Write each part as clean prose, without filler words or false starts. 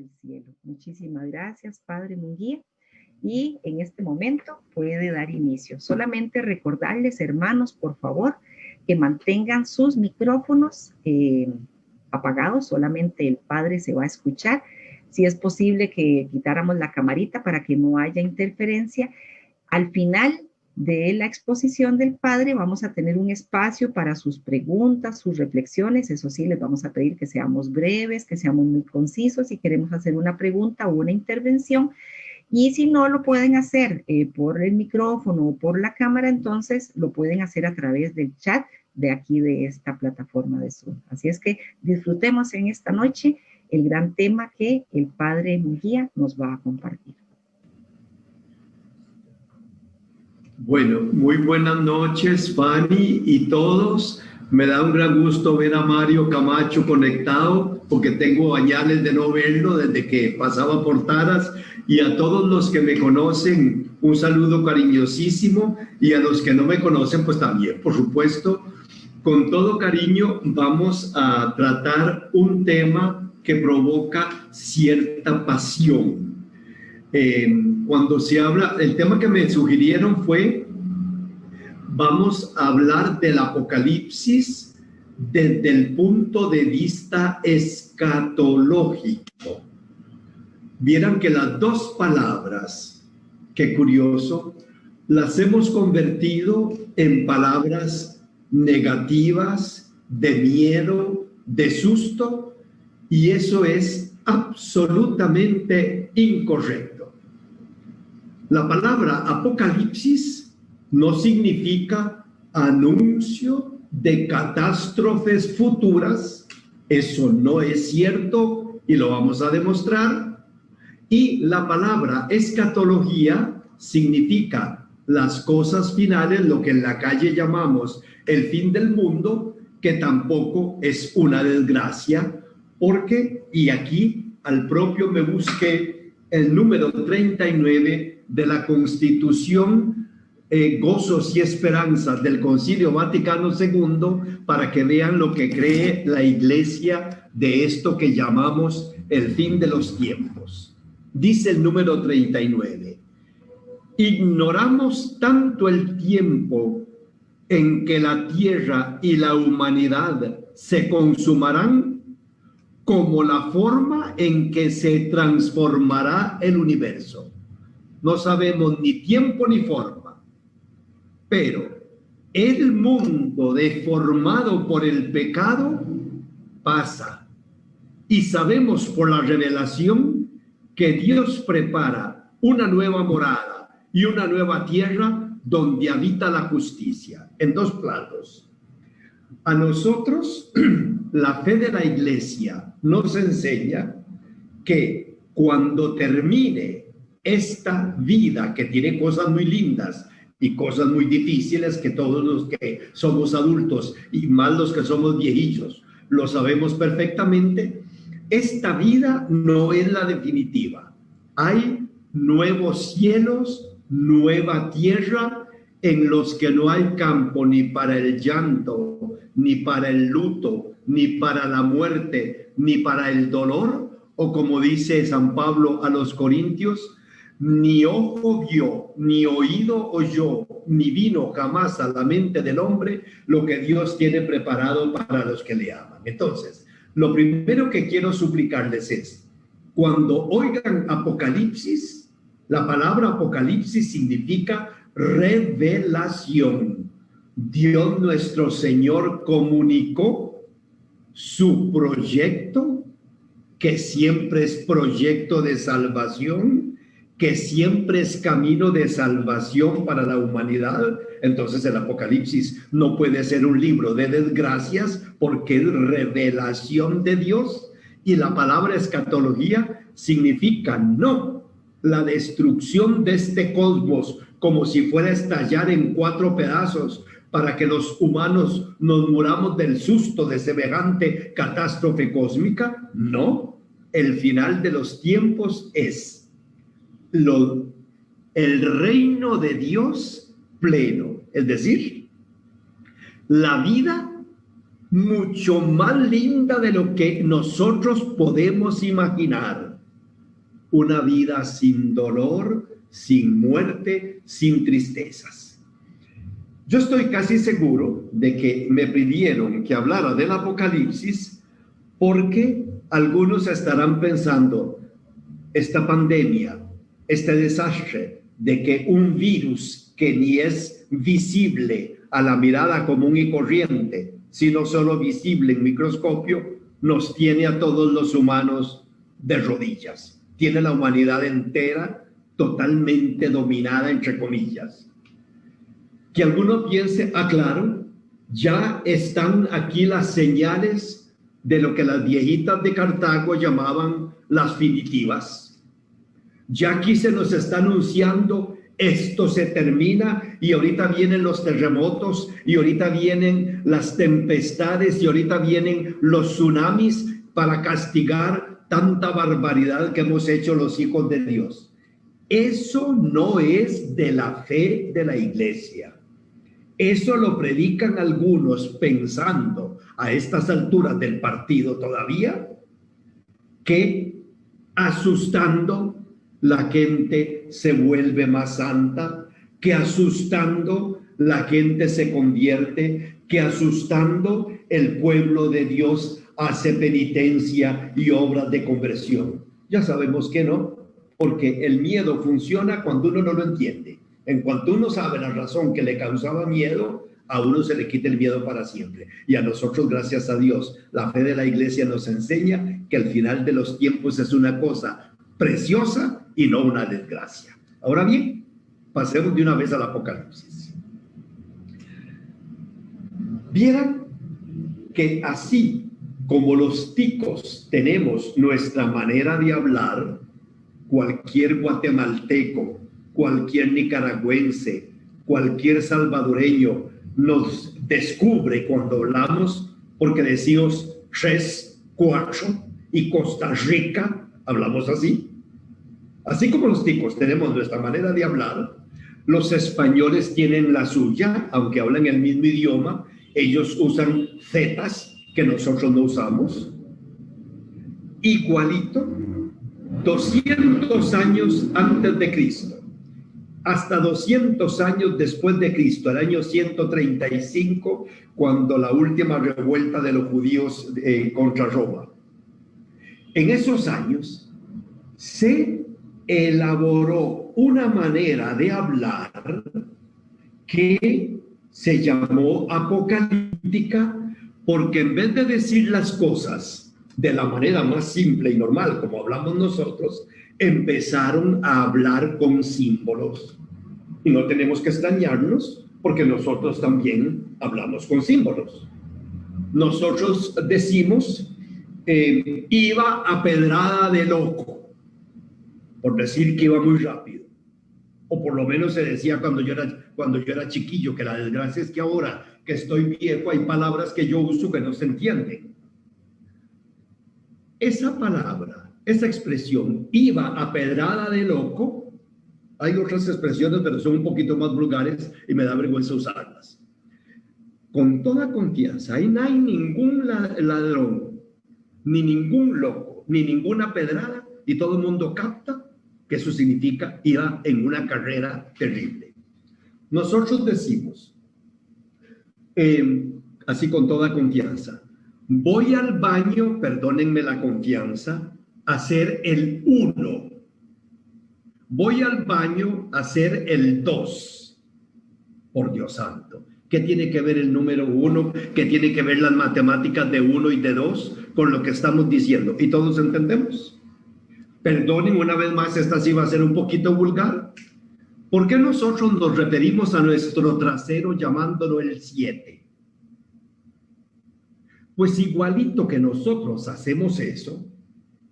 del cielo. Muchísimas gracias, Padre Munguía. Y en este momento puede dar inicio. Solamente recordarles, hermanos, por favor, que mantengan sus micrófonos apagados. Solamente el Padre se va a escuchar. Si es posible que quitáramos la camarita para que no haya interferencia. Al final de la exposición del Padre vamos a tener un espacio para sus preguntas, sus reflexiones. Eso sí, les vamos a pedir que seamos breves, que seamos muy concisos si queremos hacer una pregunta o una intervención. Y si no lo pueden hacer por el micrófono o por la cámara, entonces lo pueden hacer a través del chat de aquí de esta plataforma de Zoom. Así es que disfrutemos en esta noche el gran tema que el Padre Munguía nos va a compartir. Bueno, muy buenas noches, Fanny y todos. Me da un gran gusto ver a Mario Camacho conectado, porque tengo añales de no verlo desde que pasaba por Taras. Y a todos los que me conocen, un saludo cariñosísimo. Y a los que no me conocen, pues también, por supuesto. Con todo cariño, vamos a tratar un tema que provoca cierta pasión. Cuando se habla, el tema que me sugirieron fue, vamos a hablar del Apocalipsis desde el punto de vista escatológico. Vieran que las dos palabras, qué curioso, las hemos convertido en palabras negativas, de miedo, de susto, y eso es absolutamente incorrecto. La palabra Apocalipsis no significa anuncio de catástrofes futuras. Eso no es cierto y lo vamos a demostrar. Y la palabra escatología significa las cosas finales, lo que en la calle llamamos el fin del mundo, que tampoco es una desgracia, porque, y aquí al propio me busqué el número 39 de la Constitución, Gozos y Esperanzas del Concilio Vaticano II, para que vean lo que cree la Iglesia de esto que llamamos el fin de los tiempos. Dice el número 39, ignoramos tanto el tiempo en que la tierra y la humanidad se consumarán como la forma en que se transformará el universo. No sabemos ni tiempo ni forma, pero el mundo deformado por el pecado pasa, y sabemos por la revelación que Dios prepara una nueva morada y una nueva tierra donde habita la justicia, en dos planos. A nosotros, la fe de la Iglesia nos enseña que cuando termine esta vida, que tiene cosas muy lindas y cosas muy difíciles, que todos los que somos adultos y más los que somos viejillos lo sabemos perfectamente, esta vida no es la definitiva. Hay nuevos cielos, nueva tierra, en los que no hay campo ni para el llanto, ni para el luto, ni para la muerte, ni para el dolor, o como dice San Pablo a los Corintios, ni ojo vio, ni oído oyó, ni vino jamás a la mente del hombre lo que Dios tiene preparado para los que le aman. Entonces, lo primero que quiero suplicarles es, cuando oigan Apocalipsis, la palabra Apocalipsis significa revelación. Dios nuestro Señor comunicó su proyecto, que siempre es proyecto de salvación, que siempre es camino de salvación para la humanidad. Entonces el Apocalipsis no puede ser un libro de desgracias, porque es revelación de Dios. Y la palabra escatología significa no la destrucción de este cosmos, como si fuera a estallar en 4 pedazos, para que los humanos nos muramos del susto de semejante catástrofe cósmica. No, el final de los tiempos es el reino de Dios pleno, es decir, la vida mucho más linda de lo que nosotros podemos imaginar. una vida sin dolor, sin muerte, sin tristezas. Yo estoy casi seguro de que me pidieron que hablara del Apocalipsis porque algunos estarán pensando, esta pandemia, este desastre de que un virus que ni es visible a la mirada común y corriente, sino solo visible en microscopio, nos tiene a todos los humanos de rodillas. Tiene la humanidad entera totalmente dominada, entre comillas. Que alguno piense, claro, ya están aquí las señales de lo que las viejitas de Cartago llamaban las finitivas. Ya aquí se nos está anunciando, esto se termina, y ahorita vienen los terremotos, y ahorita vienen las tempestades, y ahorita vienen los tsunamis para castigar tanta barbaridad que hemos hecho los hijos de Dios. Eso no es de la fe de la iglesia. Eso lo predican algunos pensando a estas alturas del partido todavía que asustando la gente se vuelve más santa, que asustando la gente se convierte, que asustando el pueblo de Dios hace penitencia y obras de conversión. Ya sabemos que no, porque el miedo funciona cuando uno no lo entiende. En cuanto uno sabe la razón que le causaba miedo, a uno se le quita el miedo para siempre. Y a nosotros, gracias a Dios, la fe de la iglesia nos enseña que al final de los tiempos es una cosa preciosa y no una desgracia. Ahora bien, pasemos de una vez al Apocalipsis. Vieran que así como los ticos tenemos nuestra manera de hablar, cualquier guatemalteco, cualquier nicaragüense, cualquier salvadoreño nos descubre cuando hablamos, porque decimos 3, 4, y Costa Rica hablamos así. Así como los ticos tenemos nuestra manera de hablar, los españoles tienen la suya, aunque hablan el mismo idioma, ellos usan zetas que nosotros no usamos. Igualito, 200 años antes de Cristo, hasta 200 años después de Cristo, el año 135, cuando la última revuelta de los judíos contra Roma. En esos años se elaboró una manera de hablar que se llamó apocalíptica, porque en vez de decir las cosas de la manera más simple y normal, como hablamos nosotros, empezaron a hablar con símbolos. Y no tenemos que extrañarnos, porque nosotros también hablamos con símbolos. Nosotros decimos, iba a pedrada de loco, por decir que iba muy rápido. O por lo menos se decía cuando yo era chiquillo, que la desgracia es que ahora que estoy viejo hay palabras que yo uso que no se entienden. Esa palabra, esa expresión, iba a pedrada de loco, hay otras expresiones, pero son un poquito más vulgares y me da vergüenza usarlas. Con toda confianza, ahí no hay ningún ladrón, ni ningún loco, ni ninguna pedrada, y todo el mundo capta que eso significa iba en una carrera terrible. Nosotros decimos, así con toda confianza, voy al baño, perdónenme la confianza, a hacer el 1. Voy al baño a hacer el 2. Por Dios santo. ¿Qué tiene que ver el número 1? ¿Qué tiene que ver las matemáticas de 1 y de 2 con lo que estamos diciendo? ¿Y todos entendemos? Perdonen una vez más, esta sí va a ser un poquito vulgar. ¿Por qué nosotros nos referimos a nuestro trasero llamándolo el 7? Pues igualito que nosotros hacemos eso,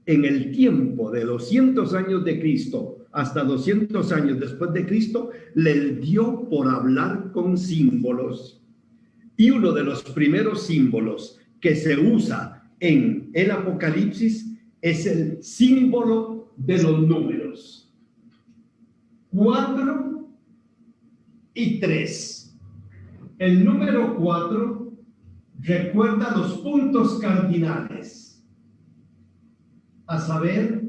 en el tiempo de 200 años de Cristo hasta 200 años después de Cristo, les dio por hablar con símbolos. Y uno de los primeros símbolos que se usa en el Apocalipsis es el símbolo de los números. 4 y 3. El número 4 recuerda los puntos cardinales, a saber,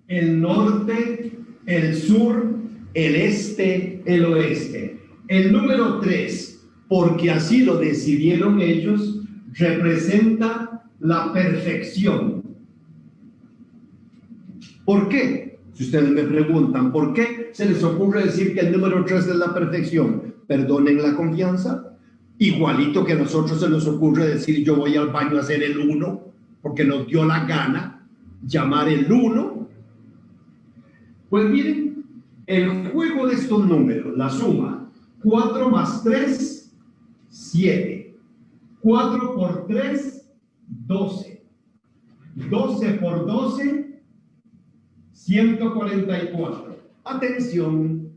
el norte, el sur, el este, el oeste. El número 3, porque así lo decidieron ellos, representa la perfección. ¿Por qué? Si ustedes me preguntan, ¿por qué se les ocurre decir que el número 3 es la perfección? Perdonen la confianza. Igualito que a nosotros se nos ocurre decir yo voy al baño a hacer el 1, porque nos dio la gana llamar el 1. Pues miren, el juego de estos números, la suma, 4 más 3, 7. 4 por 3, 12. 12 por 12, 144. Atención,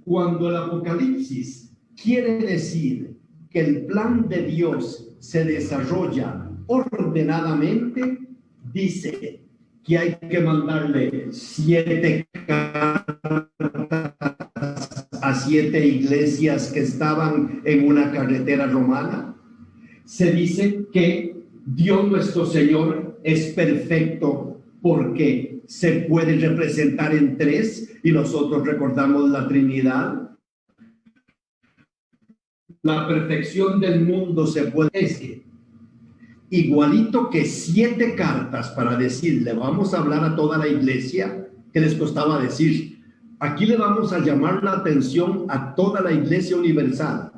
cuando el Apocalipsis quiere decir que el plan de Dios se desarrolla ordenadamente, dice que hay que mandarle 7 cartas a 7 iglesias que estaban en una carretera romana. Se dice que Dios nuestro Señor es perfecto porque se puede representar en 3 y nosotros recordamos la Trinidad. La perfección del mundo se puede decir igualito que 7 cartas para decirle vamos a hablar a toda la iglesia. ¿Qué les costaba decir? Aquí le vamos a llamar la atención a toda la iglesia universal.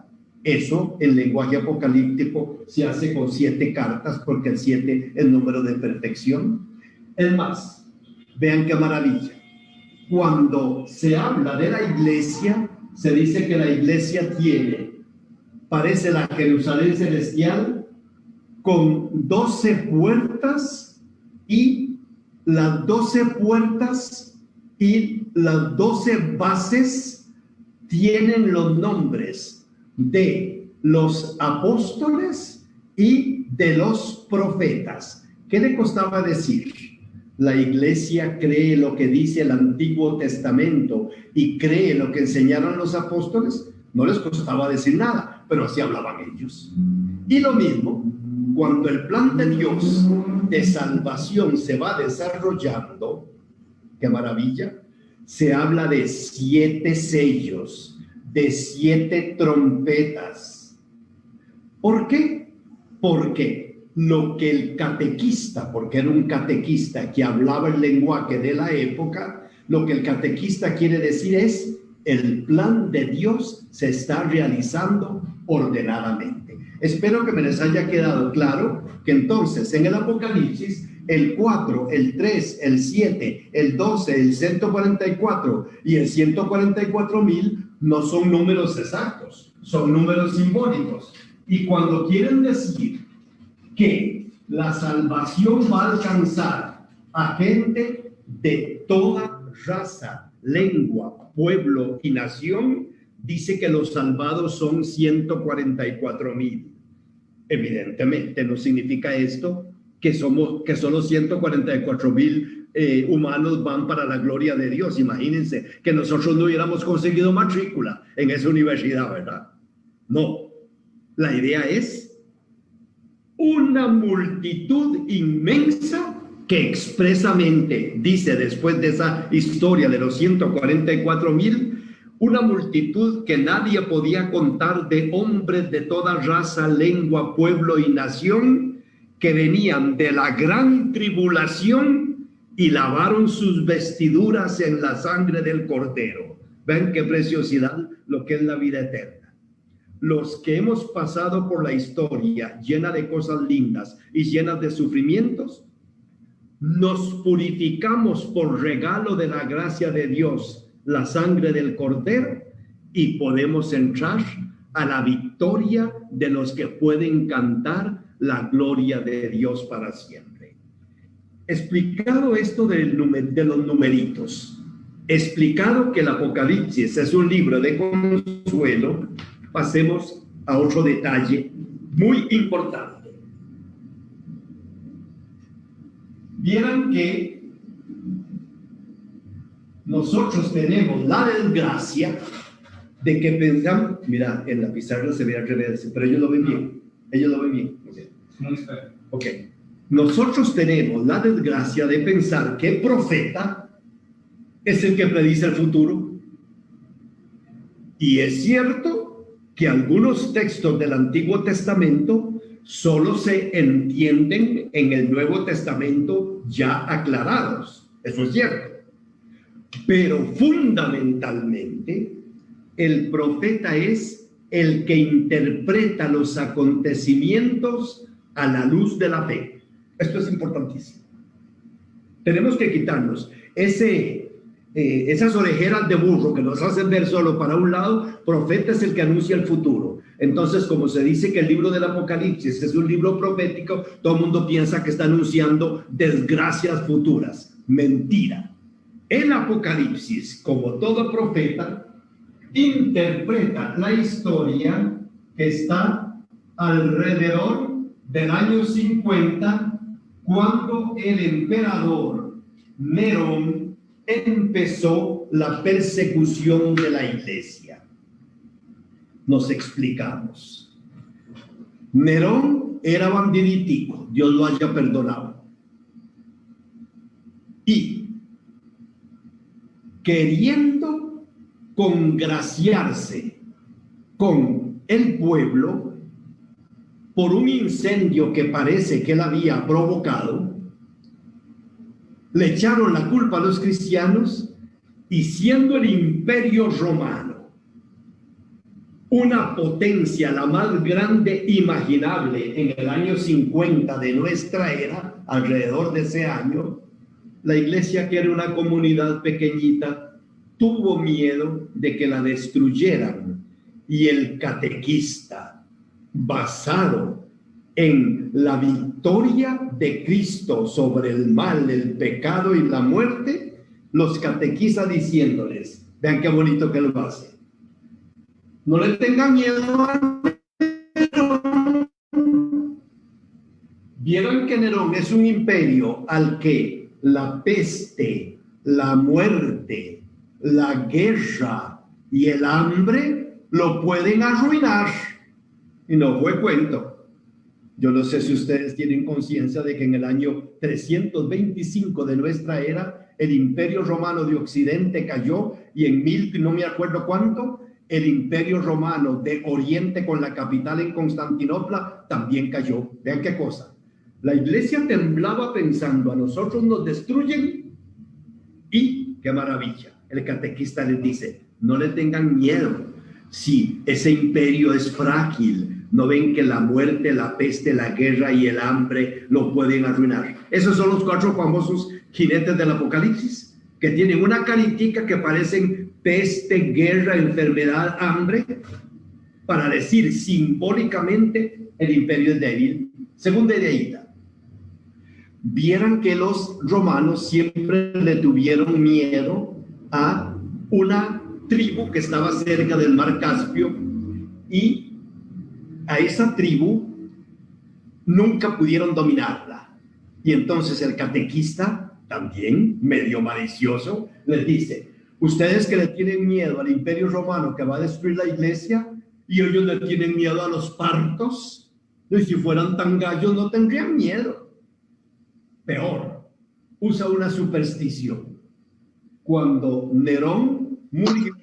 Eso, en lenguaje apocalíptico, se hace con 7 cartas porque el 7 es el número de perfección. Es más, vean qué maravilla. Cuando se habla de la iglesia, se dice que la iglesia parece la Jerusalén celestial, con 12 puertas y las 12 puertas y las 12 bases tienen los nombres de los apóstoles y de los profetas. ¿Qué le costaba decir? La iglesia cree lo que dice el Antiguo Testamento y cree lo que enseñaron los apóstoles. No les costaba decir nada, pero así hablaban ellos. Y lo mismo, cuando el plan de Dios de salvación se va desarrollando, qué maravilla, se habla de 7 sellos, de 7 trompetas. ¿Por qué? Porque lo que el catequista, porque era un catequista que hablaba el lenguaje de la época, lo que el catequista quiere decir es el plan de Dios se está realizando ordenadamente. Espero que me les haya quedado claro que entonces en el Apocalipsis el 4, el 3, el 7, el 12, el 144 y el 144,000 no son números exactos, son números simbólicos. Y cuando quieren decir que la salvación va a alcanzar a gente de toda raza, lengua, pueblo y nación, dice que los salvados son 144,000. Evidentemente no significa esto que solo 144,000 humanos van para la gloria de Dios. Imagínense que nosotros no hubiéramos conseguido matrícula en esa universidad, ¿verdad? No, la idea es una multitud inmensa que expresamente dice, después de esa historia de los 144,000, una multitud que nadie podía contar, de hombres de toda raza, lengua, pueblo y nación, que venían de la gran tribulación y lavaron sus vestiduras en la sangre del Cordero. ¿Ven qué preciosidad lo que es la vida eterna? Los que hemos pasado por la historia llena de cosas lindas y llenas de sufrimientos, nos purificamos por regalo de la gracia de Dios, la sangre del Cordero, y podemos entrar a la victoria de los que pueden cantar la gloria de Dios para siempre. Explicado esto de los numeritos, explicado que el Apocalipsis es un libro de consuelo, pasemos a otro detalle muy importante. Vieran que nosotros tenemos la desgracia de que pensamos, mira, en la pizarra se ve al revés, pero ellos lo ven bien, Ok. Nosotros tenemos la desgracia de pensar que profeta es el que predice el futuro. Y es cierto que algunos textos del Antiguo Testamento solo se entienden en el Nuevo Testamento ya aclarados. Eso es cierto. Pero fundamentalmente, el profeta es el que interpreta los acontecimientos a la luz de la fe. Esto es importantísimo. Tenemos que quitarnos esas orejeras de burro que nos hacen ver solo para un lado. Profeta es el que anuncia el futuro. Entonces, como se dice que el libro del Apocalipsis es un libro profético, todo el mundo piensa que está anunciando desgracias futuras. Mentira. El Apocalipsis, como todo profeta, interpreta la historia que está alrededor del año 50, cuando el emperador Nerón empezó la persecución de la iglesia. Nos explicamos. Nerón era bandiditico, Dios lo haya perdonado. Y queriendo congraciarse con el pueblo por un incendio que parece que él había provocado, le echaron la culpa a los cristianos, y siendo el Imperio Romano una potencia la más grande imaginable en el año 50 de nuestra era, alrededor de ese año, la iglesia, que era una comunidad pequeñita, tuvo miedo de que la destruyeran, y el catequista, basado en la victoria de Cristo sobre el mal, el pecado y la muerte, los catequiza diciéndoles, vean qué bonito que lo hace, no le tengan miedo a Nerón. Vieron que Nerón es un imperio al que la peste, la muerte, la guerra y el hambre lo pueden arruinar. Y no fue cuento. Yo no sé si ustedes tienen conciencia de que en el año 325 de nuestra era, el Imperio Romano de Occidente cayó, y en no me acuerdo cuánto, el Imperio Romano de Oriente, con la capital en Constantinopla, también cayó. Vean qué cosa. La iglesia temblaba pensando, a nosotros nos destruyen, y qué maravilla. El catequista les dice, no le tengan miedo. Sí, ese imperio es frágil. ¿No ven que la muerte, la peste, la guerra y el hambre lo pueden arruinar? Esos son los 4 famosos jinetes del Apocalipsis, que tienen una caritica que parecen peste, guerra, enfermedad, hambre, para decir simbólicamente el imperio es débil. Segunda ideita. Vieran que los romanos siempre le tuvieron miedo a una tribu que estaba cerca del mar Caspio, y a esa tribu nunca pudieron dominarla. Y entonces el catequista, también medio malicioso, les dice, ustedes que le tienen miedo al Imperio Romano que va a destruir la iglesia, y ellos le tienen miedo a los partos, y si fueran tan gallos no tendrían miedo. Peor, usa una superstición. Cuando Nerón murió,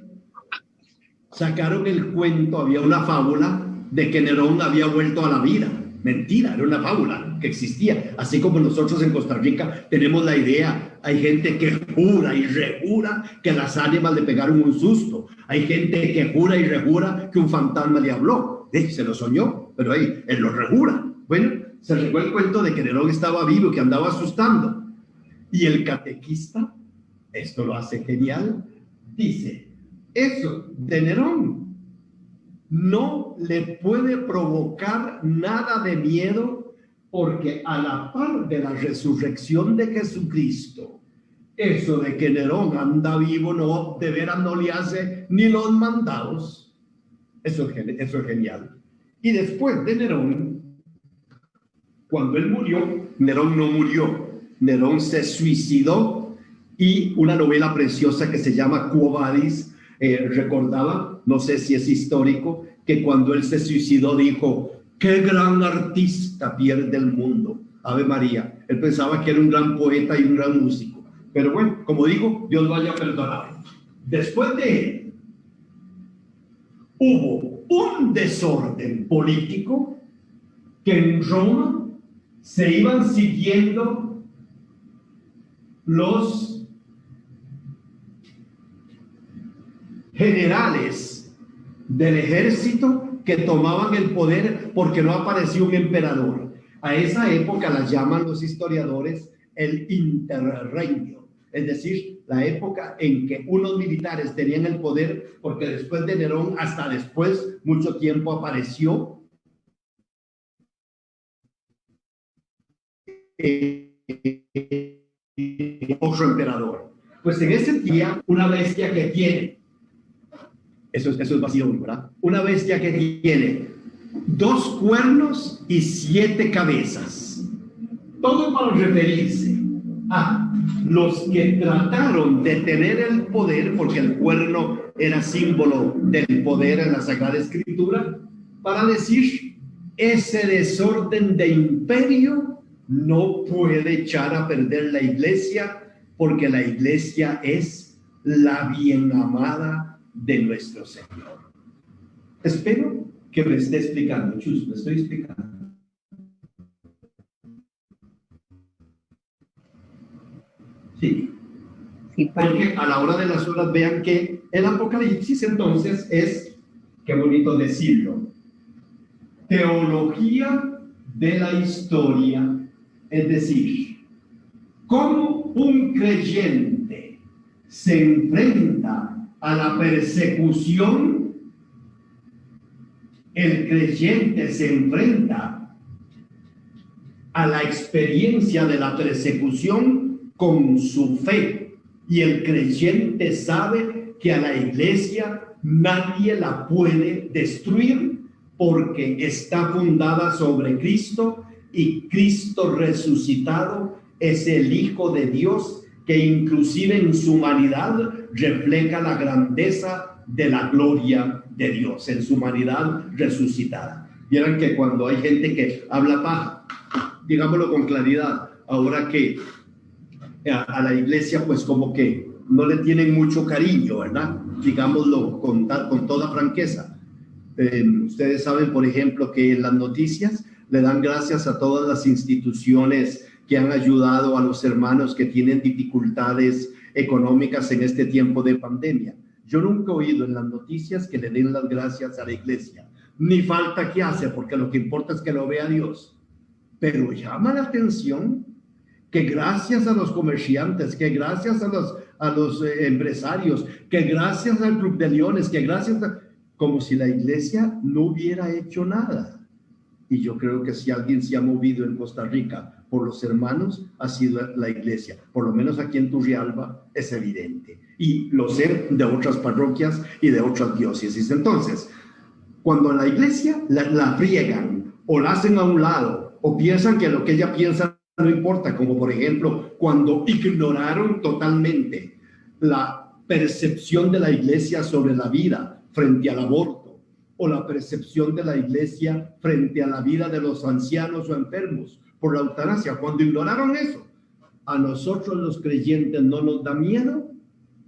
sacaron el cuento, había una fábula de que Nerón había vuelto a la vida. Mentira, era una fábula que existía. Así como nosotros en Costa Rica tenemos la idea, hay gente que jura y rejura que las ánimas le pegaron un susto. Hay gente que jura y rejura que un fantasma le habló. Se lo soñó, pero ahí, él lo rejura. Bueno, se regó el cuento de que Nerón estaba vivo, que andaba asustando. Y el catequista, esto lo hace genial, dice, eso de Nerón no le puede provocar nada de miedo, porque a la par de la resurrección de Jesucristo, eso de que Nerón anda vivo, no, de veras no le hace ni los mandados. Eso es genial. Y después de Nerón, cuando él murió, Nerón no murió, Nerón se suicidó, y una novela preciosa que se llama Quo Vadis recordaba, no sé si es histórico, que cuando él se suicidó dijo, qué gran artista pierde el mundo, Ave María. Él pensaba que era un gran poeta y un gran músico. Pero bueno, como digo, Dios lo haya perdonado. Después de él, hubo un desorden político que en Roma se iban siguiendo los generales del ejército que tomaban el poder porque no apareció un emperador. A esa época la llaman los historiadores el interregnio, es decir, la época en que unos militares tenían el poder, porque después de Nerón, hasta después, mucho tiempo apareció otro emperador. Pues en ese día, una bestia que tiene, eso es vacío, ¿verdad? Una bestia que tiene 2 cuernos y 7 cabezas. Todo para referirse a los que trataron de tener el poder, porque el cuerno era símbolo del poder en la Sagrada Escritura, para decir, ese desorden de imperio no puede echar a perder la iglesia, porque la iglesia es la bien amada de nuestro Señor. Espero que me esté explicando, Chus, me estoy explicando. Sí. Porque a la hora de las horas vean que el Apocalipsis entonces es, qué bonito decirlo, teología de la historia, es decir, cómo un creyente se enfrenta a la persecución, el creyente se enfrenta a la experiencia de la persecución con su fe, y el creyente sabe que a la iglesia nadie la puede destruir porque está fundada sobre Cristo, y Cristo resucitado es el Hijo de Dios que inclusive en su humanidad refleja la grandeza de la gloria de Dios, en su humanidad resucitada. Vieran que cuando hay gente que habla paja, digámoslo con claridad, ahora que a la iglesia pues como que no le tienen mucho cariño, ¿verdad? Digámoslo con toda franqueza. Ustedes saben, por ejemplo, que en las noticias le dan gracias a todas las instituciones que han ayudado a los hermanos que tienen dificultades económicas en este tiempo de pandemia. Yo nunca he oído en las noticias que le den las gracias a la iglesia, ni falta que hace, porque lo que importa es que lo vea Dios. Pero llama la atención que gracias a los comerciantes, que gracias a los empresarios, que gracias al Club de Leones, que gracias a, como si la iglesia no hubiera hecho nada. Y yo creo que si alguien se ha movido en Costa Rica por los hermanos, ha sido la iglesia. Por lo menos aquí en Turrialba es evidente. Y lo sé de otras parroquias y de otras diócesis. Entonces, cuando la iglesia la friegan o la hacen a un lado o piensan que lo que ella piensa no importa, como por ejemplo cuando ignoraron totalmente la percepción de la iglesia sobre la vida frente al aborto, o la percepción de la iglesia frente a la vida de los ancianos o enfermos por la eutanasia. Cuando ignoraron eso, a nosotros los creyentes no nos da miedo,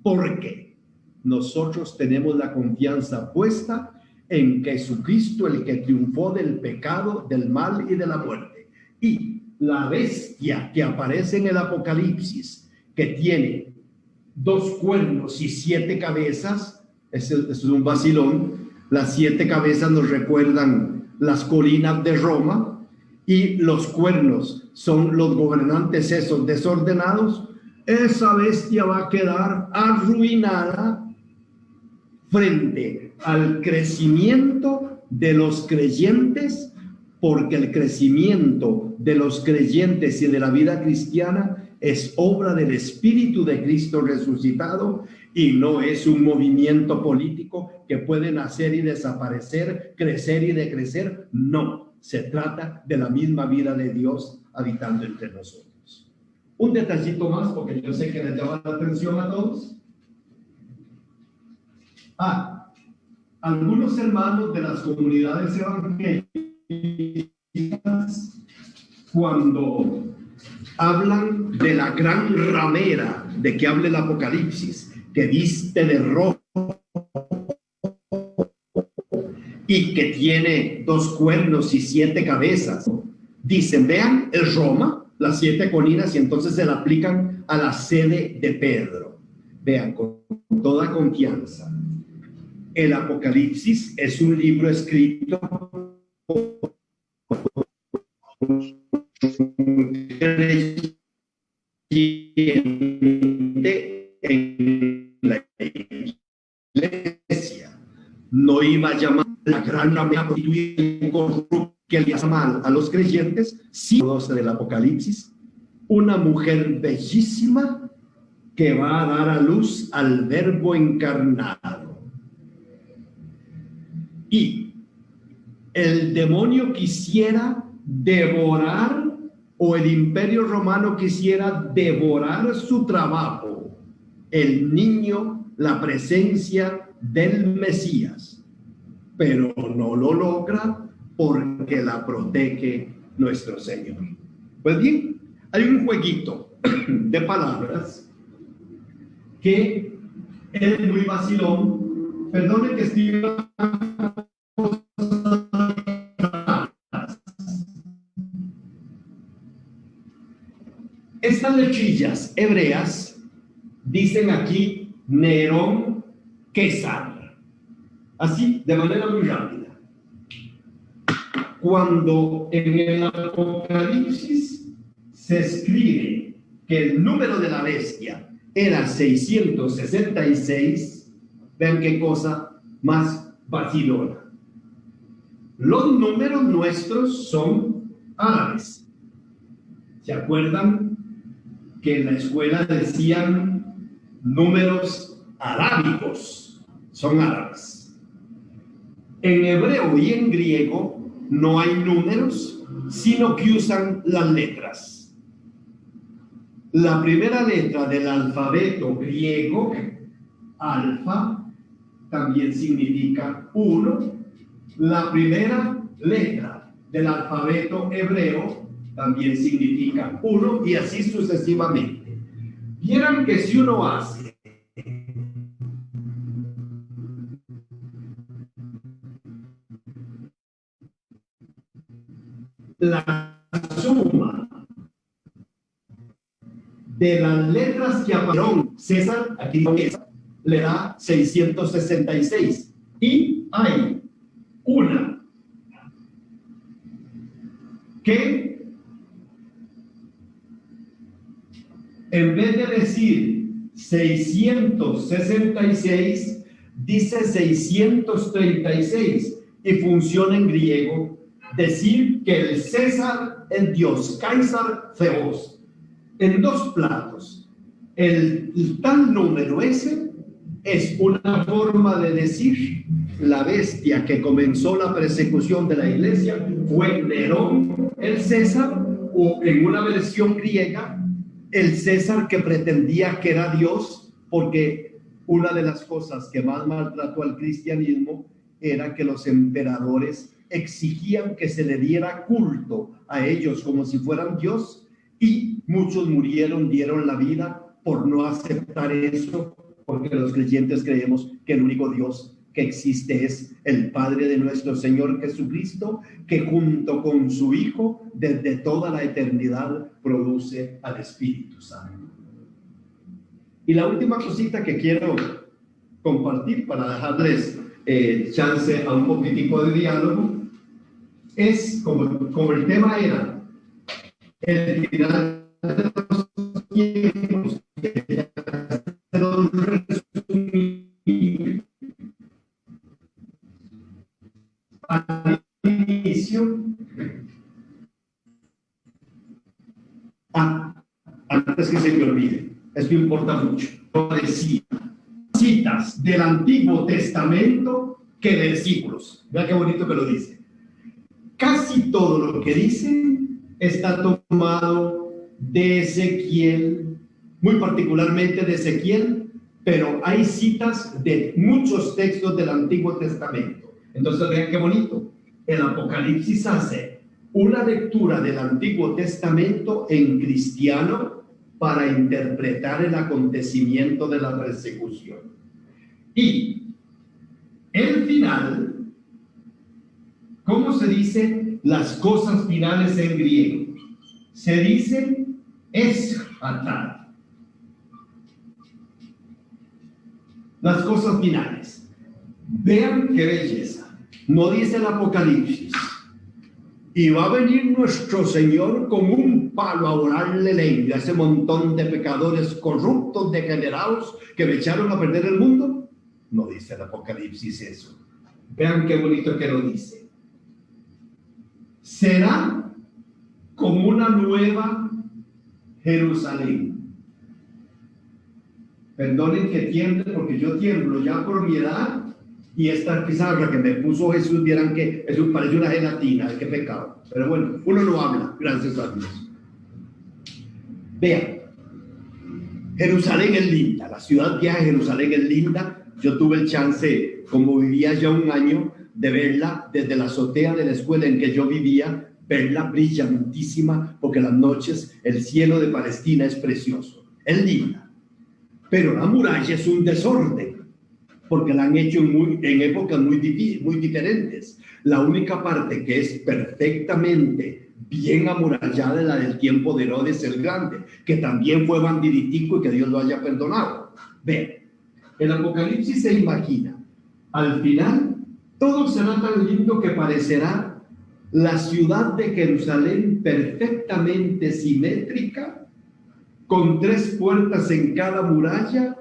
porque nosotros tenemos la confianza puesta en Jesucristo, el que triunfó del pecado, del mal y de la muerte. Y la bestia que aparece en el Apocalipsis, que tiene 2 cuernos y 7 cabezas, es un vacilón. Las 7 cabezas nos recuerdan las colinas de Roma, y los cuernos son los gobernantes esos desordenados. Esa bestia va a quedar arruinada frente al crecimiento de los creyentes, porque el crecimiento de los creyentes y de la vida cristiana es obra del Espíritu de Cristo resucitado, y no es un movimiento político que puede nacer y desaparecer, crecer y decrecer. No, se trata de la misma vida de Dios habitando entre nosotros. Un detallito más, porque yo sé que les llama la atención a todos. Algunos hermanos de las comunidades evangélicas, cuando hablan de la gran ramera de que habla el Apocalipsis, que viste de rojo y que tiene 2 cuernos y 7 cabezas. Dicen, vean, es Roma, las 7 colinas, y entonces se la aplican a la sede de Pedro. Vean, con toda confianza, el Apocalipsis es un libro escrito por un creyente en la iglesia. No iba a llamar la gran ramera que le hace mal a los creyentes, sí, 12 del Apocalipsis, una mujer bellísima que va a dar a luz al Verbo encarnado. Y el demonio quisiera devorar, o el imperio romano quisiera devorar su trabajo, el niño, la presencia del Mesías, pero no lo logra porque la protege nuestro Señor. Pues bien, hay un jueguito de palabras que es muy vacilón. Perdone que escriba estas lechillas hebreas. Dicen aquí Nerón Quesar, así de manera muy rápida. Cuando en el Apocalipsis se escribe que el número de la bestia era 666, vean qué cosa más vacilona. Los números nuestros son árabes. ¿Se acuerdan que en la escuela decían números arábicos? Son árabes. En hebreo y en griego no hay números, sino que usan las letras. La primera letra del alfabeto griego, alfa, también significa 1. La primera letra del alfabeto hebreo también significa 1, y así sucesivamente. Vieran que si uno hace la suma de las letras que aparecieron César, aquí le da 666, y hay una que en vez de decir 666 dice 636, y funciona en griego decir que el César es Dios, Caesar Theos, en 2 platos. El tal número ese es una forma de decir la bestia que comenzó la persecución de la iglesia fue Nerón el César, o en una versión griega el César que pretendía que era Dios, porque una de las cosas que más maltrató al cristianismo era que los emperadores exigían que se le diera culto a ellos como si fueran Dios, y muchos murieron, dieron la vida por no aceptar eso, porque los creyentes creemos que el único Dios que existe es el Padre de nuestro Señor Jesucristo, que junto con su Hijo desde toda la eternidad produce al Espíritu Santo. Y la última cosita que quiero compartir para dejarles chance a un poquitico de diálogo es, como el tema era el final de los tiempos, al inicio, antes que se me olvide, esto importa mucho, decía citas del Antiguo Testamento que versículos. Vea qué bonito que lo dice. Casi todo lo que dice está tomado de Ezequiel, muy particularmente de Ezequiel, pero hay citas de muchos textos del Antiguo Testamento. Entonces vean qué bonito. El Apocalipsis hace una lectura del Antiguo Testamento en cristiano para interpretar el acontecimiento de la persecución. Y el final, ¿cómo se dice las cosas finales en griego? Se dice eschatat. Las cosas finales. Vean qué belleza. No dice el Apocalipsis: y va a venir nuestro Señor con un palo a borrarle lengua a ese montón de pecadores corruptos, degenerados, que me echaron a perder el mundo. No dice el Apocalipsis eso. Vean qué bonito que lo dice. Será como una nueva Jerusalén. Perdonen que tiemble, porque yo tiemblo ya por mi edad, y esta pizarra que me puso Jesús, vieran que eso parece una gelatina. Qué pecado. Pero bueno, uno no habla, gracias a Dios. Vean, Jerusalén es linda, la ciudad vieja de Jerusalén es linda. Yo tuve el chance, como vivía ya un año, de verla desde la azotea de la escuela en que yo vivía, verla brillantísima, porque las noches el cielo de Palestina es precioso, es linda. Pero la muralla es un desorden, porque la han hecho en épocas muy diferentes. La única parte que es perfectamente bien amurallada es la del tiempo de Herodes el Grande, que también fue bandiditico y que Dios lo haya perdonado. Vean, el Apocalipsis se imagina, al final, todo será tan lindo que parecerá la ciudad de Jerusalén perfectamente simétrica, con 3 puertas en cada muralla,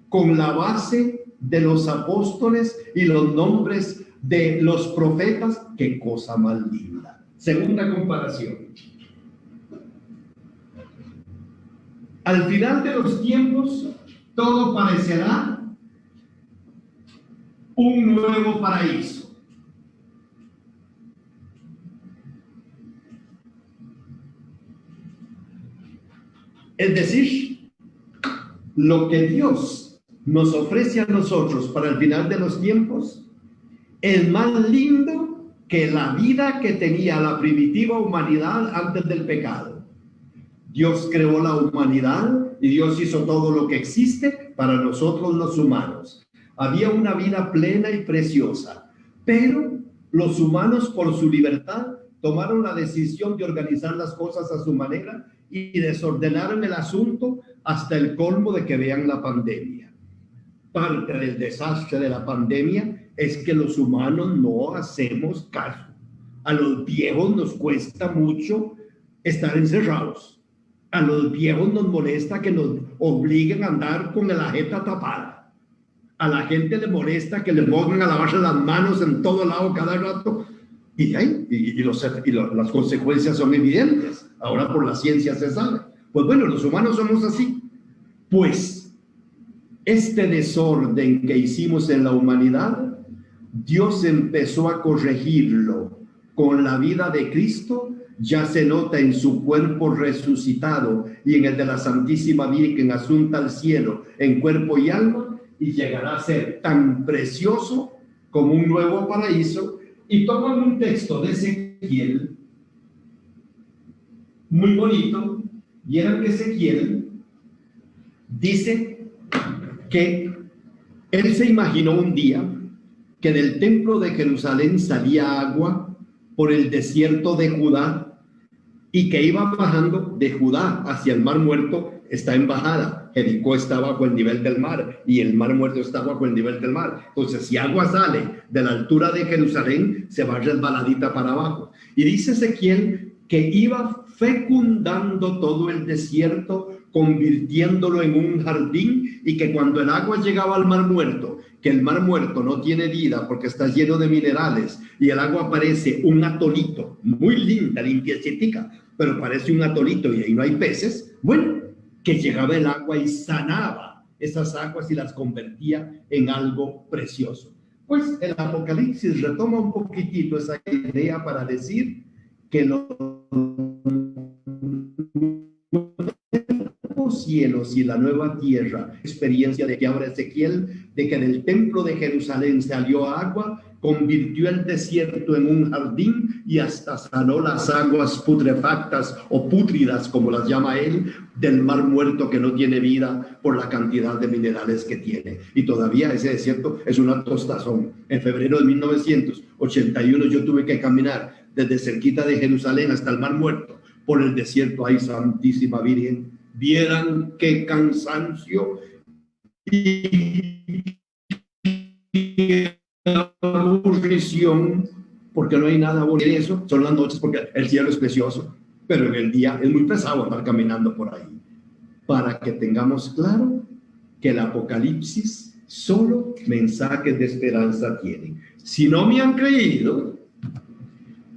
con la base de los apóstoles y los nombres de los profetas. ¡Qué cosa más linda! Segunda comparación. Al final de los tiempos, todo parecerá un nuevo paraíso. Es decir, lo que Dios nos ofrece a nosotros para el final de los tiempos es más lindo que la vida que tenía la primitiva humanidad antes del pecado. Dios creó la humanidad y Dios hizo todo lo que existe para nosotros los humanos. Había una vida plena y preciosa, pero los humanos, por su libertad, tomaron la decisión de organizar las cosas a su manera y desordenaron el asunto hasta el colmo de que vean la pandemia. Parte del desastre de la pandemia es que los humanos no hacemos caso. A los viejos nos cuesta mucho estar encerrados. A los viejos nos molesta que nos obliguen a andar con la jeta tapada. A la gente le molesta que le pongan a lavarse las manos en todo lado cada rato. Las consecuencias son evidentes. Ahora por la ciencia se sabe. Pues bueno, los humanos somos así. Pues este desorden que hicimos en la humanidad, Dios empezó a corregirlo con la vida de Cristo. Ya se nota en su cuerpo resucitado y en el de la Santísima Virgen asunta al cielo en cuerpo y alma, y llegará a ser tan precioso como un nuevo paraíso. Y toman un texto de Ezequiel muy bonito. Vieran que Ezequiel dice que él se imaginó un día que del templo de Jerusalén salía agua por el desierto de Judá y que iba bajando de Judá hacia el Mar Muerto. Está en bajada. Jericó está bajo el nivel del mar y el Mar Muerto está bajo el nivel del mar. Entonces, si agua sale de la altura de Jerusalén, se va resbaladita para abajo. Y dice Ezequiel que iba fecundando todo el desierto, convirtiéndolo en un jardín, y que cuando el agua llegaba al Mar Muerto, que el Mar Muerto no tiene vida porque está lleno de minerales, y el agua parece un atolito, muy linda, limpiecitica, pero parece un atolito y ahí no hay peces. Bueno, que llegaba el agua y sanaba esas aguas y las convertía en algo precioso. Pues el Apocalipsis retoma un poquitito esa idea para decir que los cielos y la nueva tierra, experiencia de que ahora Ezequiel, de que del templo de Jerusalén salió agua, convirtió el desierto en un jardín y hasta sanó las aguas putrefactas o pútridas, como las llama él, del mar muerto que no tiene vida por la cantidad de minerales que tiene. Y todavía ese desierto es una tostazón. En febrero de 1981 yo tuve que caminar desde cerquita de Jerusalén hasta el mar muerto por el desierto. ¡Ay, Santísima Virgen! Vieran qué cansancio y aburrición, porque no hay nada bonito en eso. Son las noches porque el cielo es precioso, pero en el día es muy pesado andar caminando por ahí. Para que tengamos claro que el Apocalipsis solo mensajes de esperanza tiene. Si no me han creído,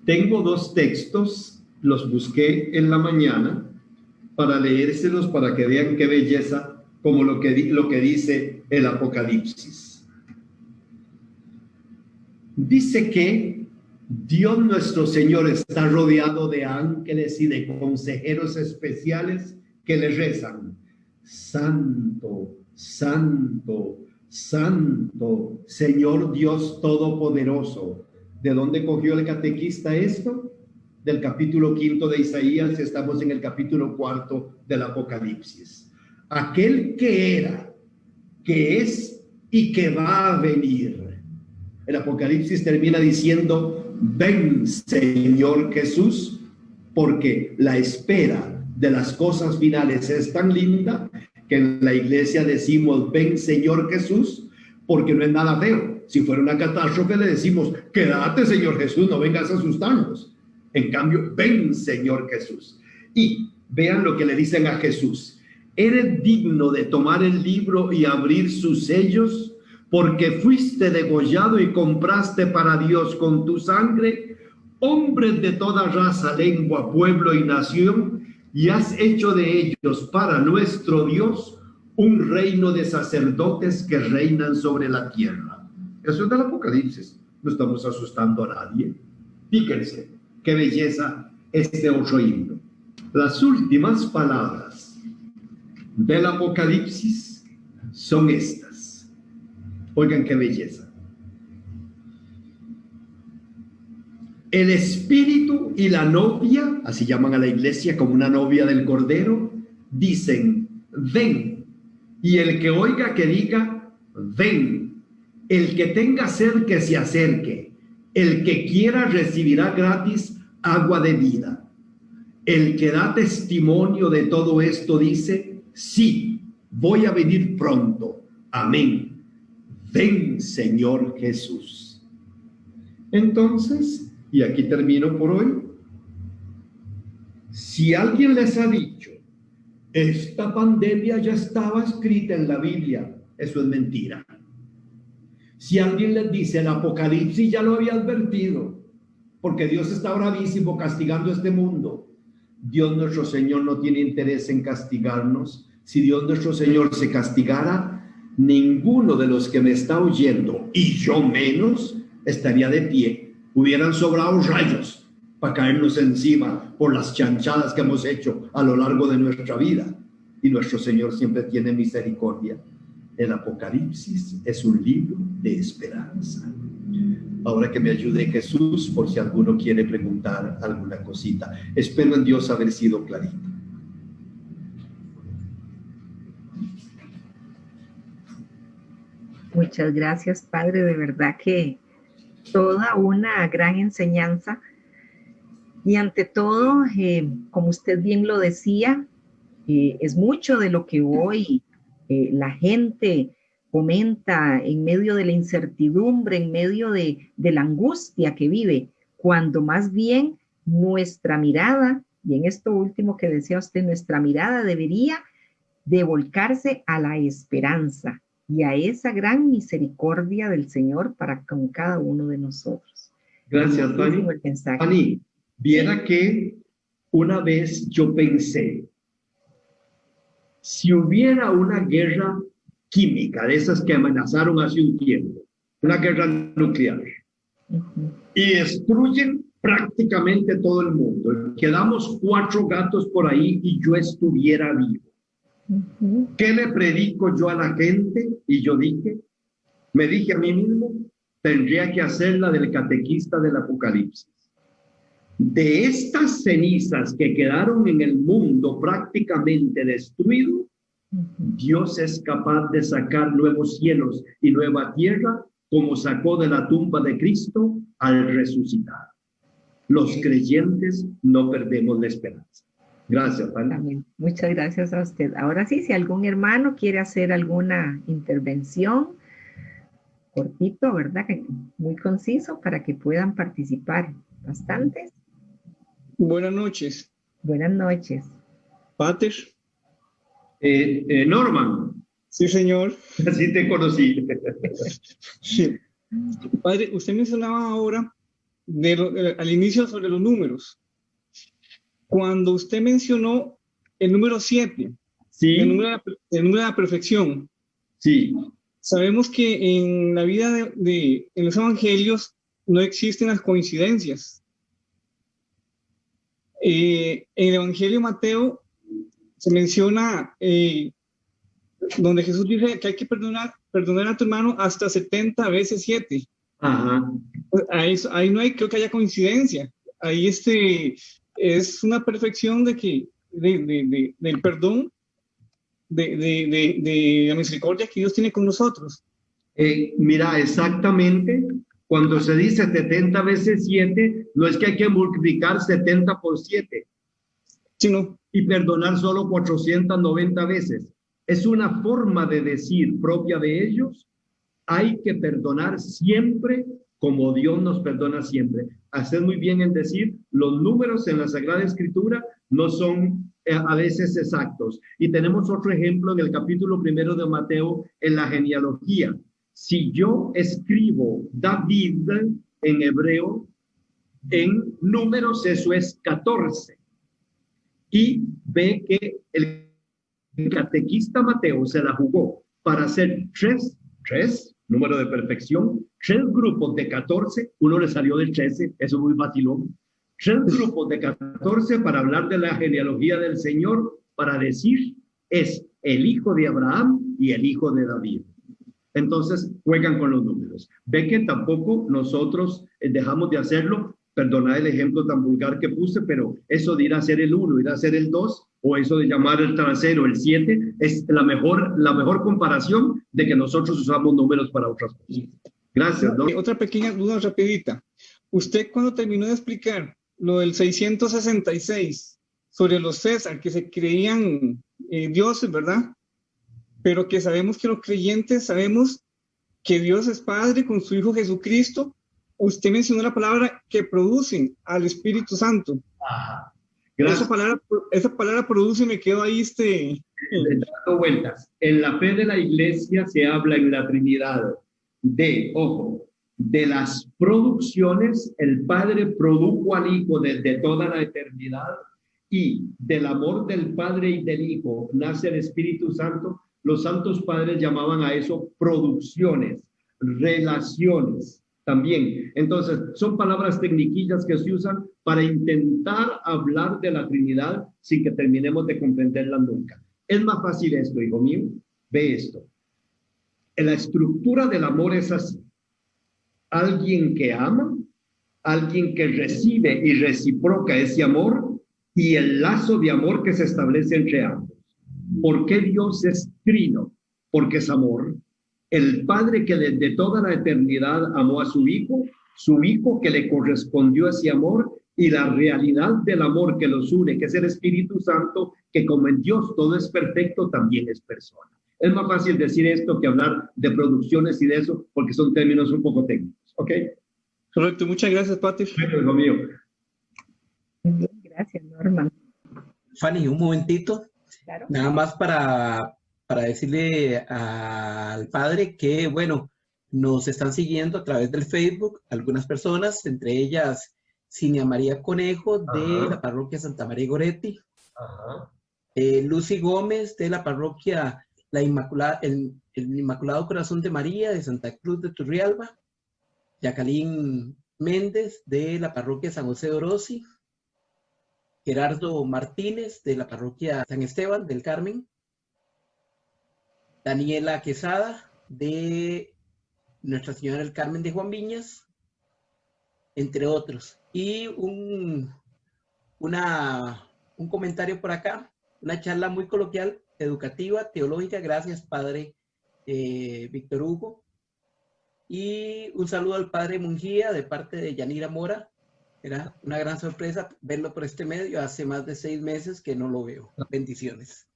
tengo 2 textos, los busqué en la mañana para leérselos, para que vean qué belleza, como lo que dice el Apocalipsis. Dice que Dios nuestro Señor está rodeado de ángeles y de consejeros especiales que le rezan: Santo, Santo, Santo, Señor Dios Todopoderoso. ¿De dónde cogió el catequista esto? Del capítulo 5 de Isaías. Estamos en el capítulo 4 del Apocalipsis. Aquel que era, que es y que va a venir. El Apocalipsis termina diciendo: ven, Señor Jesús, porque la espera de las cosas finales es tan linda que en la iglesia decimos: ven, Señor Jesús, porque no es nada feo. Si fuera una catástrofe le decimos: quédate, Señor Jesús, no vengas a asustarnos. En cambio, ven, Señor Jesús. Y vean lo que le dicen a Jesús: ¿eres digno de tomar el libro y abrir sus sellos? Porque fuiste degollado y compraste para Dios con tu sangre hombres de toda raza, lengua, pueblo y nación, y has hecho de ellos para nuestro Dios un reino de sacerdotes que reinan sobre la tierra. Eso es del Apocalipsis. No estamos asustando a nadie. Fíjense qué belleza este otro himno. Las últimas palabras del Apocalipsis son estas. Oigan qué belleza. El espíritu y la novia, así llaman a la iglesia como una novia del Cordero, dicen: ven. Y el que oiga que diga: ven. El que tenga sed que se acerque. El que quiera recibirá gratis agua de vida. El que da testimonio de todo esto dice: sí, voy a venir pronto. Amén. Ven, Señor Jesús. Entonces, y aquí termino por hoy, si alguien les ha dicho: esta pandemia ya estaba escrita en la Biblia, eso es mentira. Si alguien les dice: el Apocalipsis ya lo había advertido, porque Dios está bravísimo castigando este mundo, Dios nuestro Señor no tiene interés en castigarnos. Si Dios nuestro Señor se castigara, ninguno de los que me está oyendo, y yo menos, estaría de pie. Hubieran sobrado rayos para caernos encima por las chanchadas que hemos hecho a lo largo de nuestra vida. Y nuestro Señor siempre tiene misericordia. El Apocalipsis es un libro de esperanza. Ahora que me ayude Jesús, por si alguno quiere preguntar alguna cosita. Espero en Dios haber sido clarito. Muchas gracias, Padre. De verdad que toda una gran enseñanza. Y ante todo, como usted bien lo decía, es mucho de lo que hoy la gente comenta en medio de la incertidumbre, en medio de la angustia que vive, cuando más bien nuestra mirada, y en esto último que decía usted, nuestra mirada debería de volcarse a la esperanza y a esa gran misericordia del Señor para con cada uno de nosotros. Gracias, Dani. Dani, viera que una vez yo pensé, si hubiera una guerra química, de esas que amenazaron hace un tiempo, una guerra nuclear, y destruyen prácticamente todo el mundo, quedamos 4 gatos por ahí y yo estuviera vivo, ¿qué le predico yo a la gente? Y yo me dije a mí mismo: tendría que hacer la del catequista del Apocalipsis. De estas cenizas que quedaron en el mundo prácticamente destruido, Dios es capaz de sacar nuevos cielos y nueva tierra, como sacó de la tumba de Cristo al resucitar. Los creyentes no perdemos la esperanza. Gracias, Padre. Amén. Muchas gracias a usted. Ahora sí, si algún hermano quiere hacer alguna intervención, cortito, ¿verdad? Muy conciso para que puedan participar bastantes. Buenas noches. Buenas noches. Pater. Norman. Sí, señor. Así te conocí. Sí. Padre, usted mencionaba ahora al inicio sobre los números. Cuando usted mencionó el número 7, sí. el número de la perfección. Sí. Sabemos que en la vida en los evangelios no existen las coincidencias. En el Evangelio de Mateo se menciona donde Jesús dice que hay que perdonar a tu hermano hasta 70 veces 7. Ajá. Ahí no hay, creo que haya coincidencia. Ahí es una perfección del perdón, de la misericordia que Dios tiene con nosotros. Mira, exactamente, cuando se dice 70 veces 7, no es que hay que multiplicar 70 por 7. Sí, no. Y perdonar solo 490 veces. Es una forma de decir propia de ellos. Hay que perdonar siempre como Dios nos perdona siempre. Hacer muy bien en decir, los números en la Sagrada Escritura no son a veces exactos. Y tenemos otro ejemplo en el capítulo 1 de Mateo, en la genealogía. Si yo escribo David en hebreo, en números eso es 14. Y ve que el catequista Mateo se la jugó para hacer tres, número de perfección, 3 grupos de 14, uno le salió del 13, eso es muy vacilón, 3 grupos de 14 para hablar de la genealogía del Señor, para decir, es el hijo de Abraham y el hijo de David. Entonces, juegan con los números. Ve que tampoco nosotros dejamos de hacerlo. Perdona el ejemplo tan vulgar que puse, pero eso de ir a hacer el 1, ir a hacer el 2, o eso de llamar el trasero el 7, es la mejor comparación de que nosotros usamos números para otras cosas. Gracias, ¿no? Otra pequeña duda rapidita. Usted cuando terminó de explicar lo del 666 sobre los César, que se creían dioses, ¿verdad? Pero que sabemos que los creyentes sabemos que Dios es Padre con su Hijo Jesucristo. Usted mencionó la palabra que producen al Espíritu Santo. Ajá. Esa palabra produce, me quedo ahí dando vueltas. En la fe de la iglesia se habla en la Trinidad de las producciones. El Padre produjo al Hijo desde toda la eternidad, y del amor del Padre y del Hijo nace el Espíritu Santo. Los santos padres llamaban a eso producciones, relaciones también. Entonces, son palabras tecniquillas que se usan para intentar hablar de la Trinidad sin que terminemos de comprenderla nunca. Es más fácil esto, hijo mío. Ve esto. La estructura del amor es así. Alguien que ama, alguien que recibe y reciproca ese amor, y el lazo de amor que se establece entre ambos. ¿Por qué Dios es trino? Porque es amor. El Padre que desde toda la eternidad amó a su Hijo que le correspondió ese amor, y la realidad del amor que los une, que es el Espíritu Santo, que como en Dios todo es perfecto, también es persona. Es más fácil decir esto que hablar de producciones y de eso, porque son términos un poco técnicos, ¿ok? Correcto, muchas gracias, Pater. Bueno, hijo mío. Bien, gracias, Norman. Fanny, un momentito. Claro. Nada más para decirle al padre que, bueno, nos están siguiendo a través del Facebook algunas personas, entre ellas Cinia María Conejo de la parroquia Santa María Goretti, Lucy Gómez de la parroquia el Inmaculado Corazón de María de Santa Cruz de Turrialba, Jacqueline Méndez de la parroquia San José de Orosi, Gerardo Martínez de la parroquia San Esteban del Carmen, Daniela Quesada de Nuestra Señora del Carmen de Juan Viñas, entre otros. Y un comentario por acá, una charla muy coloquial, educativa, teológica. Gracias, Padre Víctor Hugo. Y un saludo al Padre Mungía de parte de Yanira Mora. Era una gran sorpresa verlo por este medio. Hace más de 6 meses que no lo veo. Bendiciones.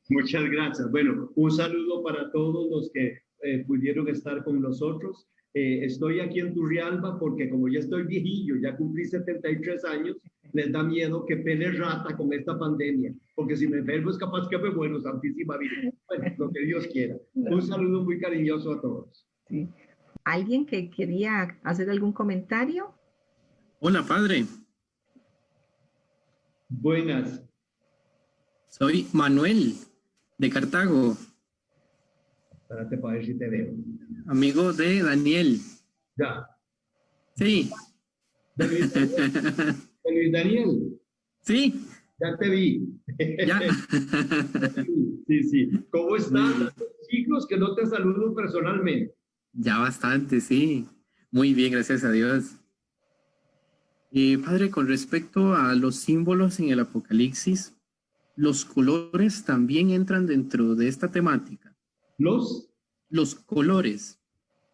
Muchas gracias. Bueno, un saludo para todos los que pudieron estar con nosotros. Estoy aquí en Turrialba porque como ya estoy viejillo, ya cumplí 73 años, les da miedo que pele rata con esta pandemia, porque si me enfermo es capaz que me muero, Santísima Virgen. Bueno, lo que Dios quiera. Un saludo muy cariñoso a todos. Sí. ¿Alguien que quería hacer algún comentario? Hola, padre. Buenas. Soy Manuel de Cartago, Espérate para ver si te veo. amigo de Daniel. Ya. Sí. ¿De Luis Daniel? ¿De Luis Daniel? Sí. Ya te vi. Ya. Sí, sí. ¿Cómo están? Chicos, que no te saludo personalmente. Ya bastante, sí. Muy bien, gracias a Dios. Padre, con respecto a los símbolos en el Apocalipsis, ¿los colores también entran dentro de esta temática? Los colores.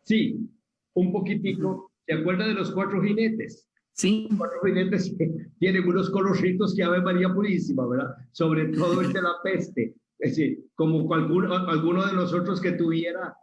Sí, un poquitico. ¿Se acuerda de los 4 jinetes? Sí. Los 4 jinetes tienen unos colorcitos que Ave María Purísima, ¿verdad? Sobre todo el de la peste. Es decir, como alguno de nosotros que tuviera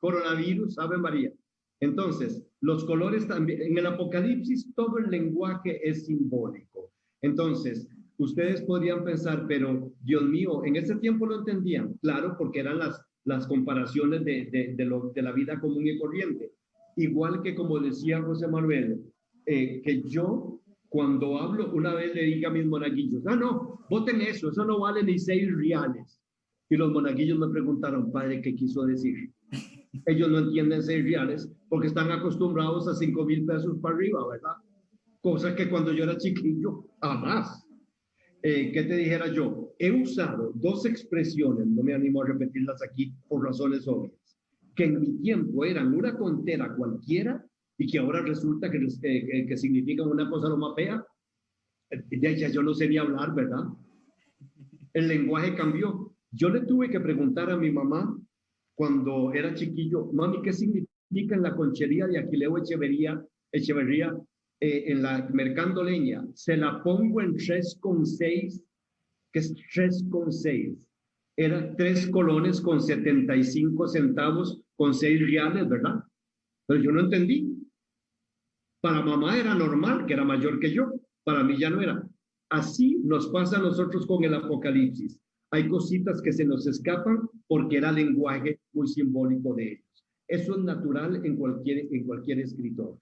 coronavirus, Ave María. Entonces, los colores también, en el Apocalipsis todo el lenguaje es simbólico. Entonces, ustedes podrían pensar, pero Dios mío, en ese tiempo lo entendían, claro, porque eran las comparaciones de la vida común y corriente. Igual que como decía José Manuel, que yo cuando hablo, una vez le dije a mis monaguillos, no, voten eso no vale ni 6 reales. Y los monaguillos me preguntaron, padre, ¿qué quiso decir? Ellos no entienden 6 reales porque están acostumbrados a 5,000 pesos para arriba, ¿verdad? Cosa que cuando yo era chiquillo, jamás. ¿Qué te dijera yo? He usado 2 expresiones, no me animo a repetirlas aquí por razones obvias, que en mi tiempo eran una tontera cualquiera y que ahora resulta que significan una cosa lo más fea. Ya yo no sé ni hablar, ¿verdad? El lenguaje cambió. Yo le tuve que preguntar a mi mamá cuando era chiquillo, mami, ¿qué significa en la conchería de Aquileo Echeverría en la Mercando Leña? Se la pongo en 3,6, que es 3,6. Eran 3 colones con 75 centavos con 6 reales, ¿verdad? Pero yo no entendí. Para mamá era normal, que era mayor que yo. Para mí ya no era. Así nos pasa a nosotros con el Apocalipsis. Hay cositas que se nos escapan porque era lenguaje muy simbólico de ellos. Eso es natural en cualquier escritor.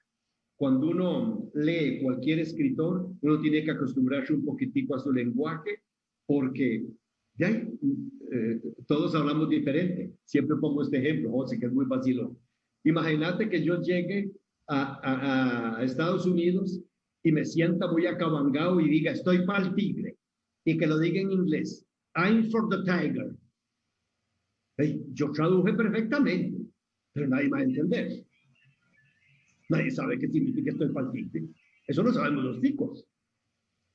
Cuando uno lee cualquier escritor, uno tiene que acostumbrarse un poquitico a su lenguaje porque ya todos hablamos diferente. Siempre pongo este ejemplo, José, que es muy vacilón. Imagínate que yo llegue a Estados Unidos y me sienta muy acabangado y diga, estoy para el tigre, y que lo diga en inglés, I'm for the tiger. Yo traduje perfectamente, pero nadie va a entender. Nadie sabe qué significa estoy para el tigre. Eso lo sabemos los chicos.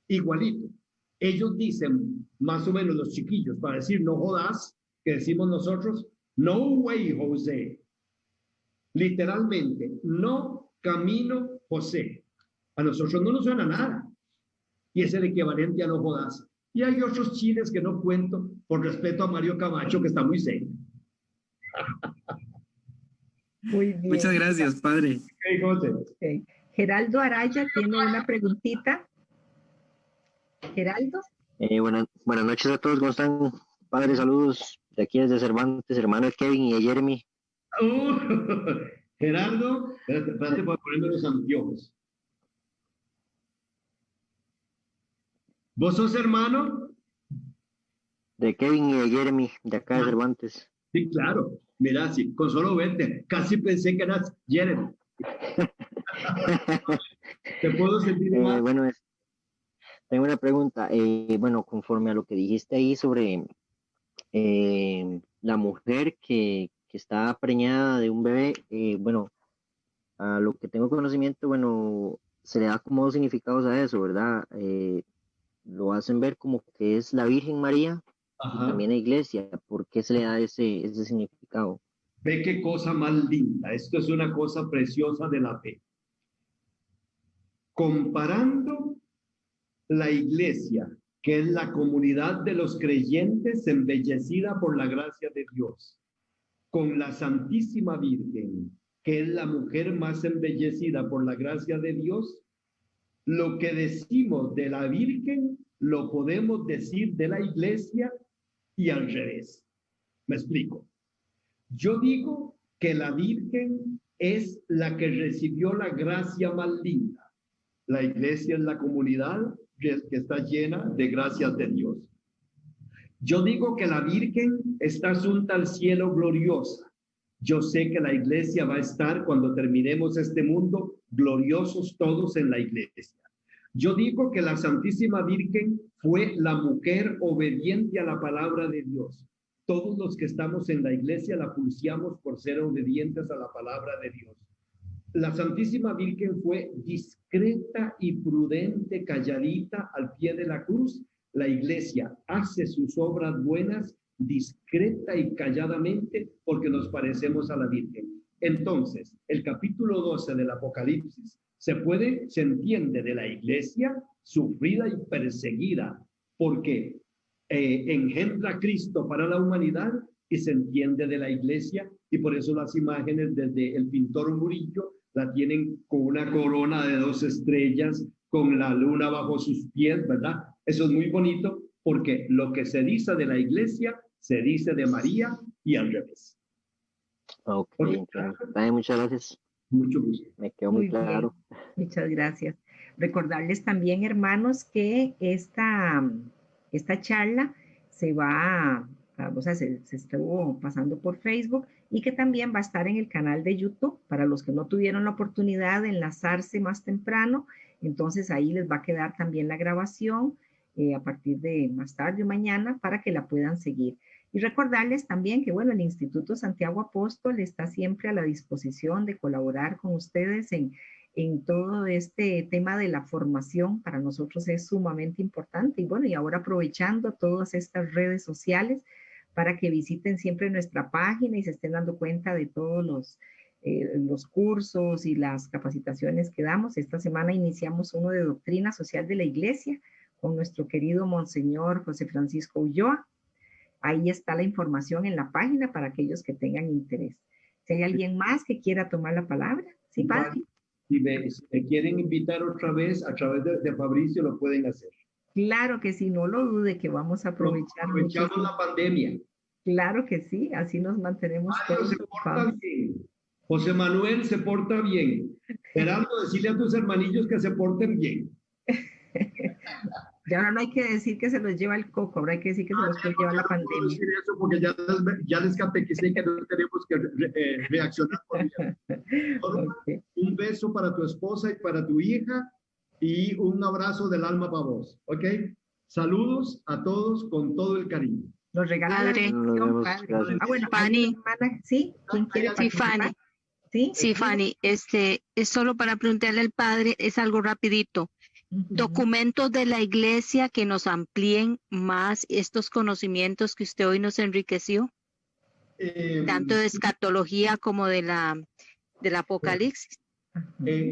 Igualito. Ellos dicen, más o menos los chiquillos, para decir no jodas, que decimos nosotros, no way, José. Literalmente, no camino, José. A nosotros no nos suena nada. Y es el equivalente a no jodas. Y hay otros chiles que no cuento por respeto a Mario Camacho, que está muy serio. Muy bien. Muchas gracias, padre. Okay, José. Okay. Geraldo Araya tiene una preguntita. Geraldo. Buenas noches a todos, ¿cómo están? Padre, saludos de aquí desde Cervantes, hermano de Kevin y de Jeremy. Gerardo, espérate para ponerme los anteojos. ¿Vos sos hermano? De Kevin y de Jeremy, de acá de Cervantes. Sí, claro. Mira, sí, con solo verte, casi pensé que eras Jeremy. ¿Te puedo sentir más? Bueno, tengo una pregunta. Bueno, conforme a lo que dijiste ahí sobre la mujer que que está preñada de un bebé, bueno, a lo que tengo conocimiento, bueno, se le da como dos significados a eso, ¿verdad? Lo hacen ver como que es la Virgen María y Ajá. también la iglesia. ¿Por qué se le da ese significado? Ve qué cosa más linda. Esto es una cosa preciosa de la fe. Comparando la iglesia, que es la comunidad de los creyentes embellecida por la gracia de Dios, con la Santísima Virgen, que es la mujer más embellecida por la gracia de Dios, lo que decimos de la Virgen lo podemos decir de la iglesia y al revés. Me explico. Yo digo que la Virgen es la que recibió la gracia más linda. La iglesia es la comunidad que está llena de gracias de Dios. Yo digo que la Virgen está asunta al cielo gloriosa. Yo sé que la iglesia va a estar, cuando terminemos este mundo, gloriosos todos en la iglesia. Yo digo que la Santísima Virgen fue la mujer obediente a la palabra de Dios. Todos los que estamos en la iglesia la pulseamos por ser obedientes a la palabra de Dios. La Santísima Virgen fue discreta y prudente, calladita al pie de la cruz. La iglesia hace sus obras buenas discreta y calladamente porque nos parecemos a la Virgen. Entonces, el capítulo 12 del Apocalipsis se entiende de la iglesia sufrida y perseguida porque engendra a Cristo para la humanidad, y se entiende de la iglesia, y por eso las imágenes desde el pintor Murillo la tienen con una corona de 2 estrellas, con la luna bajo sus pies, ¿verdad? Eso es muy bonito porque lo que se dice de la iglesia se dice de María y al revés. Ok, muchas gracias. Mucho gusto. Me quedó muy claro. Bien. Muchas gracias. Recordarles también, hermanos, que esta charla se va o sea, se estuvo pasando por Facebook y que también va a estar en el canal de YouTube para los que no tuvieron la oportunidad de enlazarse más temprano. Entonces ahí les va a quedar también la grabación a partir de más tarde o mañana para que la puedan seguir. Y recordarles también que, bueno, el Instituto Santiago Apóstol está siempre a la disposición de colaborar con ustedes en todo este tema de la formación. Para nosotros es sumamente importante. Y bueno, y ahora aprovechando todas estas redes sociales para que visiten siempre nuestra página y se estén dando cuenta de todos los cursos y las capacitaciones que damos. Esta semana iniciamos uno de Doctrina Social de la Iglesia con nuestro querido Monseñor José Francisco Ulloa. Ahí está la información en la página para aquellos que tengan interés. Si hay alguien más que quiera tomar la palabra. Sí, padre. Si me quieren invitar otra vez a través de Fabricio, lo pueden hacer. Claro que sí, no lo dude que vamos a aprovechar. Aprovechamos la pandemia. Claro que sí, así nos mantenemos todos ocupados. José Manuel se porta bien. Gerardo, decirle a tus hermanillos que se porten bien. Ya ahora no hay que decir que se los lleva el coco, ahora hay que decir que se los puede llevar la pandemia. No decir eso porque ya les catequicé que no tenemos que reaccionar por bien. Okay. Un beso para tu esposa y para tu hija y un abrazo del alma para vos, ¿ok? Saludos a todos con todo el cariño. Nos regala la bendición, padre. Bueno, Fanny. ¿Sí? ¿Quién quiere participar? Sí, Fanny. Sí, Fanny, es solo para preguntarle al padre, es algo rapidito. Documentos de la iglesia que nos amplíen más estos conocimientos que usted hoy nos enriqueció, tanto de escatología como del Apocalipsis.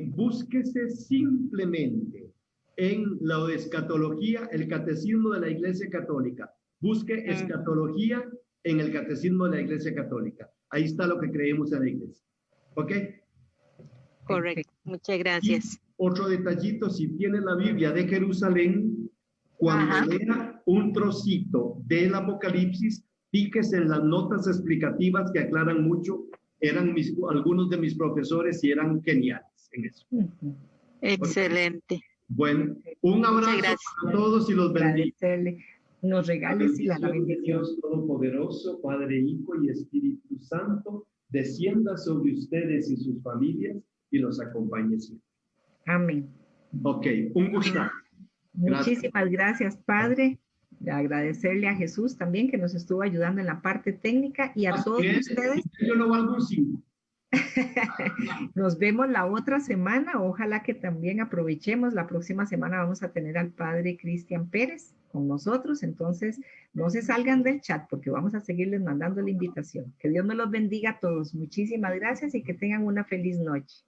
Búsquese simplemente en la de escatología, el catecismo de la Iglesia Católica. Busque escatología en el catecismo de la Iglesia Católica. Ahí está lo que creemos en la iglesia. ¿Ok? Correcto. Muchas gracias. Y otro detallito, si tiene la Biblia de Jerusalén, cuando lea un trocito del Apocalipsis, fíjese en las notas explicativas que aclaran mucho. Eran algunos de mis profesores y eran geniales en eso. Excelente. ¿Okay? Bueno, un abrazo a todos y los bendiga. Nos regales la bendición. Dios Todopoderoso, Padre, Hijo y Espíritu Santo, descienda sobre ustedes y sus familias y los acompañe siempre. Amén. Ok, un gusto. Muchísimas gracias, Padre. Agradecerle a Jesús también que nos estuvo ayudando en la parte técnica y a todos ustedes. Yo no valgo un 5. Nos vemos la otra semana. Ojalá que también aprovechemos. La próxima semana vamos a tener al padre Cristian Pérez con nosotros. Entonces, no se salgan del chat porque vamos a seguirles mandando la invitación. Que Dios me los bendiga a todos. Muchísimas gracias y que tengan una feliz noche.